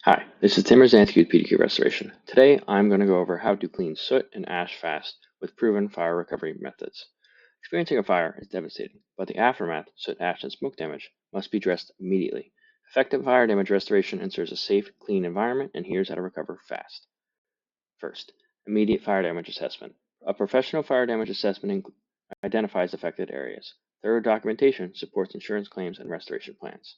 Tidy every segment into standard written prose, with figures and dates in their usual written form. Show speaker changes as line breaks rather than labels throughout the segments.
Hi, this is Tim Rosansky with PDQ Restoration. Today, I'm going to go over how to clean soot and ash fast with proven fire recovery methods. Experiencing a fire is devastating, but the aftermath, soot, ash, and smoke damage, must be addressed immediately. Effective fire damage restoration ensures a safe, clean environment, and here's how to recover fast. First, immediate fire damage assessment. A professional fire damage assessment identifies affected areas. Thorough documentation supports insurance claims and restoration plans.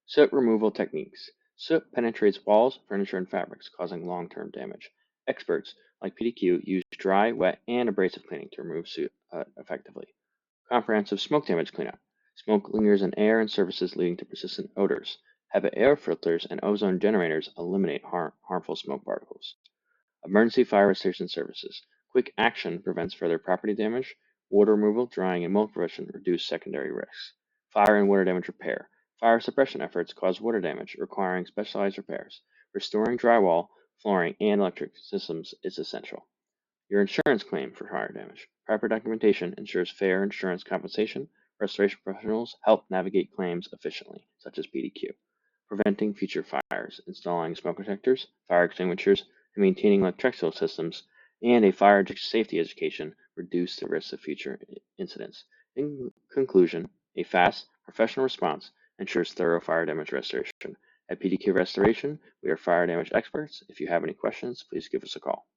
Soot removal techniques. Soot penetrates walls, furniture, and fabrics, causing long-term damage. Experts, like PDQ, use dry, wet, and abrasive cleaning to remove soot effectively. Comprehensive smoke damage cleanup. Smoke lingers in air and surfaces, leading to persistent odors. HEPA air filters and ozone generators eliminate harmful smoke particles. Emergency fire restoration services. Quick action prevents further property damage. Water removal, drying, and mold prevention reduce secondary risks. Fire and water damage repair. Fire suppression efforts cause water damage, requiring specialized repairs. Restoring drywall, flooring, and electric systems is essential. Your insurance claim for fire damage. Proper documentation ensures fair insurance compensation. Restoration professionals help navigate claims efficiently, such as PDQ. Preventing future fires, installing smoke detectors, fire extinguishers, and maintaining electrical systems, and a fire safety education reduce the risk of future incidents. In conclusion, a fast, professional response ensures thorough fire damage restoration. At PDQ Restoration, we are fire damage experts. If you have any questions, please give us a call.